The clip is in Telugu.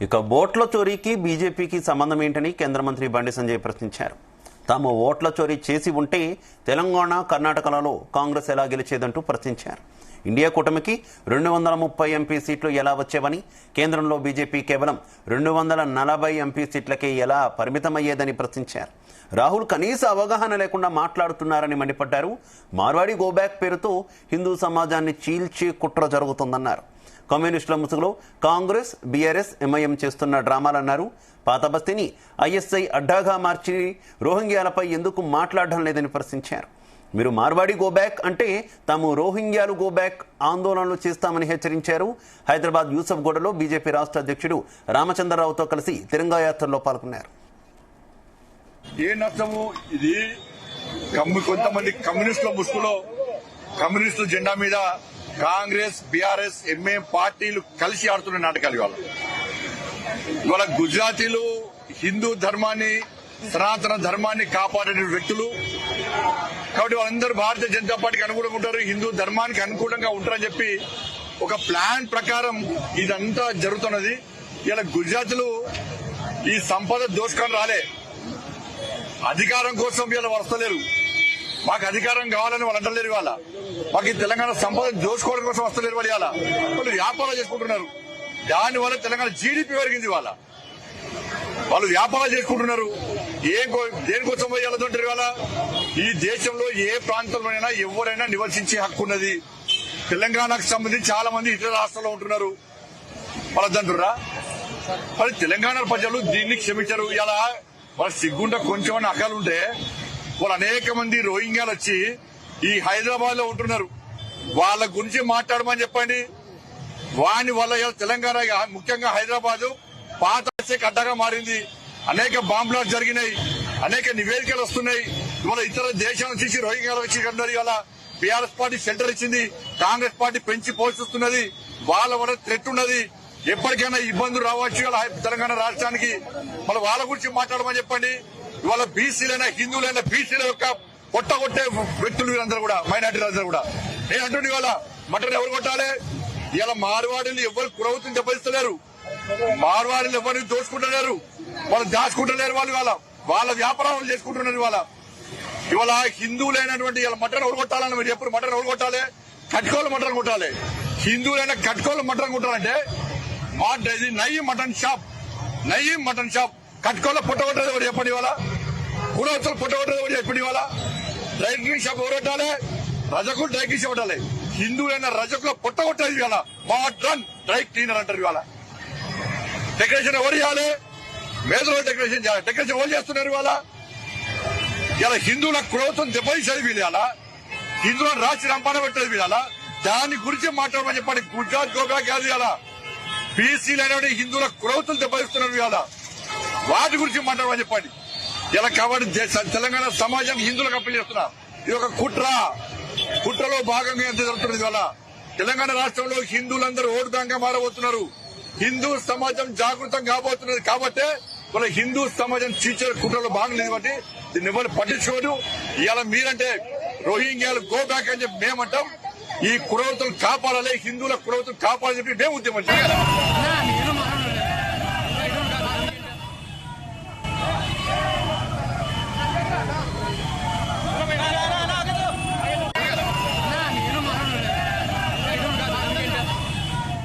ఇక ఓట్ల చోరీకి బీజేపీకి సంబంధం ఏంటని కేంద్ర మంత్రి బండి సంజయ్ ప్రశ్నించారు. తాము ఓట్ల చోరీ చేసి ఉంటే తెలంగాణ, కర్ణాటకలలో కాంగ్రెస్ ఎలా గెలిచేదంటూ ప్రశ్నించారు. ఇండియా కూటమికి 230 ఎంపీ సీట్లు ఎలా వచ్చేవని, కేంద్రంలో బీజేపీ కేవలం 240 ఎంపీ సీట్లకే ఎలా పరిమితమయ్యేదని ప్రశ్నించారు. రాహుల్ కనీస అవగాహన లేకుండా మాట్లాడుతున్నారని మండిపడ్డారు. మార్వాడి గోబ్యాక్ పేరుతో హిందూ సమాజాన్ని చీల్చే కుట్ర జరుగుతుందన్నారు. కమ్యూనిస్టుల ముసుగులో కాంగ్రెస్, బీఆర్ఎస్, ఎంఐఎం చేస్తున్న డ్రామాలన్నారు. పాత బస్తీని ఐఎస్ఐ అడ్డాగా మార్చి రోహింగ్యాలపై ఎందుకు మాట్లాడడం లేదని ప్రశ్నించారు. మీరు మార్వాడి గోబ్యాక్ అంటే తాము రోహింగ్యాలు గోబ్యాక్ ఆందోళనలు చేస్తామని హెచ్చరించారు. హైదరాబాద్ యూసఫ్ గూడలో బీజేపీ రాష్ట్ర అధ్యక్షుడు రామచంద్రరావుతో కలిసి తిరంగా యాత్రలో పాల్గొన్నారు. ఏ నష్టము ఇది? కొంతమంది కమ్యూనిస్టుల ముసుగులో కమ్యూనిస్టుల జెండా మీద కాంగ్రెస్, బీఆర్ఎస్, ఎంఐఎం పార్టీలు కలిసి ఆడుతున్న నాటకాలు. ఇవాళ గుజరాతీలు హిందూ ధర్మాన్ని, సనాతన ధర్మాన్ని కాపాడే వ్యక్తులు కాబట్టి వాళ్ళందరూ భారతీయ జనతా పార్టీకి అనుకూలంగా ఉంటారు, హిందూ ధర్మానికి అనుకూలంగా ఉంటారని చెప్పి ఒక ప్లాన్ ప్రకారం ఇదంతా జరుగుతున్నది. ఇలా గుజరాతీలు ఈ సంపద దోచుకొని రాలే, అధికారం కోసం వీళ్ళు వస్తలేరు. మాకు అధికారం కావాలని వాళ్ళు అంటలేరు. ఇవాళ మాకు ఈ తెలంగాణ సంపద దోచుకోవడం కోసం వస్తలేరు. వాళ్ళు ఇవాళ వాళ్ళు వ్యాపారాలు చేసుకుంటున్నారు. దానివల్ల తెలంగాణ జీడీపీ పెరిగింది. వాళ్ళు వ్యాపారాలు చేసుకుంటున్నారు. దేనికోసం పోయాలంటారు? ఇవాళ ఈ దేశంలో ఏ ప్రాంతంలోనైనా ఎవరైనా నివసించే హక్కు ఉన్నది. తెలంగాణకు సంబంధించి చాలా మంది ఇతర రాష్ట్రాల్లో ఉంటున్నారు. వాళ్ళదంటురా మరి తెలంగాణ ప్రజలు దీన్ని క్షమించారు. ఇలా వాళ్ళ సిగ్గుంట కొంచెం అకాలుంటే వాళ్ళు అనేక మంది రోహింగ్యాలు వచ్చి ఈ హైదరాబాద్ లో ఉంటున్నారు. వాళ్ళ గురించి మాట్లాడమని చెప్పండి. వాని వల్ల తెలంగాణ, ముఖ్యంగా హైదరాబాద్ పాత అడ్డగా మారింది. అనేక బాంబ్ బ్లాస్ట్ జరిగినాయి, అనేక నివేదికలు వస్తున్నాయి. ఇవాళ ఇతర దేశాల నుంచి రోహింగ్యాలు వచ్చి ఇవాళ బీఆర్ఎస్ పార్టీ సెంటర్ ఇచ్చింది, కాంగ్రెస్ పార్టీ పెంచి పోషిస్తున్నది. వాళ్ళ వల్ల థ్రెట్ ఉన్నది. ఎప్పటికైనా ఇబ్బందులు రావచ్చు తెలంగాణ రాష్ట్రానికి. మళ్ళీ వాళ్ళ గురించి మాట్లాడమని చెప్పండి. ఇవాళ బీసీలైనా, హిందువులైనా, బీసీల యొక్క కొట్టగొట్టే వ్యక్తులు వీళ్ళందరూ కూడా, మైనార్టీలు అందరూ కూడా. నేను అంటుండే ఇవాళ మటన్ ఎవరు కొట్టాలి? ఇవాళ మార్వాడీలు ఎవరు కురవుతుంది దెబ్బతిస్తలేరు. మార్వాడీలు ఎవరిని దోచుకుంటలేరు, వాళ్ళు దాచుకుంటలేరు. వాళ్ళ వ్యాపారాలు చేసుకుంటున్నారు. ఇవాళ హిందువులైనటువంటి ఇలా మటన్ ఎవరు కొట్టాలని మీరు ఎప్పుడు మటన్ ఎవరు కొట్టాలి? కట్కోలు మటన్ కొట్టాలి. హిందువులైన కట్కోలు మటన్ కొట్టాలంటే నయీం మటన్ షాప్ కట్కోలో పుట్టగొట్టేది ఎవరు చెప్పండి? ఇవాళ కూడవతలు పుట్టగొట్టేది ఎవరు చెప్పండి? ఇవాళ డ్రై క్లీన్ షాప్ ఎవరు కొట్టాలి? రజకులు డ్రై క్లీన్ షాప్ కొట్టాలి. హిందువులైన రజకులు పుట్టగొట్టేది ఇవాళ మోడ్రన్ డ్రై క్లీనర్ అంటారు. ఇవాళ డెకరేషన్ ఎవరు చేయాలి? మేధలో డెకరేషన్ చేయాలి. డెకరేషన్ ఎవరు చేస్తున్నారు? ఇవాళ ఇలా హిందువుల కులవతం దెబ్బతీసేది వీళ్ళు. ఇలా హిందువులను రాసి రంపాన పెట్టేది వీళ్ళ. దాని గురించి మాట్లాడమని చెప్పండి. గుజరాత్ గోబ్యాక్ కాదు. ఇలా బీసీలైన హిందువుల కులవతులు దెబ్బతీస్తున్నారు. ఇవాళ వాటి గురించి మాట్లాడమని చెప్పండి. ఇలా కాబట్టి తెలంగాణ సమాజానికి హిందువులకు అప్పీల్ చేస్తున్నారు. ఇది ఒక కుట్రలో భాగంగా ఎంత జరుగుతున్నది. ఇవాళ తెలంగాణ రాష్ట్రంలో హిందువులందరూ ఓటు బ్యాంక్గా మారబోతున్నారు. హిందూ సమాజం జాగృతం కాబోతున్నది. కాబట్టి వాళ్ళ హిందూ సమాజం చీచే కుట్రలో భాగం లేదు. కాబట్టి దీన్ని ఎవరు పట్టించుకోదు. ఇవాళ మీరంటే రోహింగ్యాలు గో బ్యాక్ అని చెప్పి మేమంటాం. ఈ కురవతులు కాపాడాలి, హిందువుల కురవతులు కాపాడాలని చెప్పి మేము ఉద్యమం చేయాలి.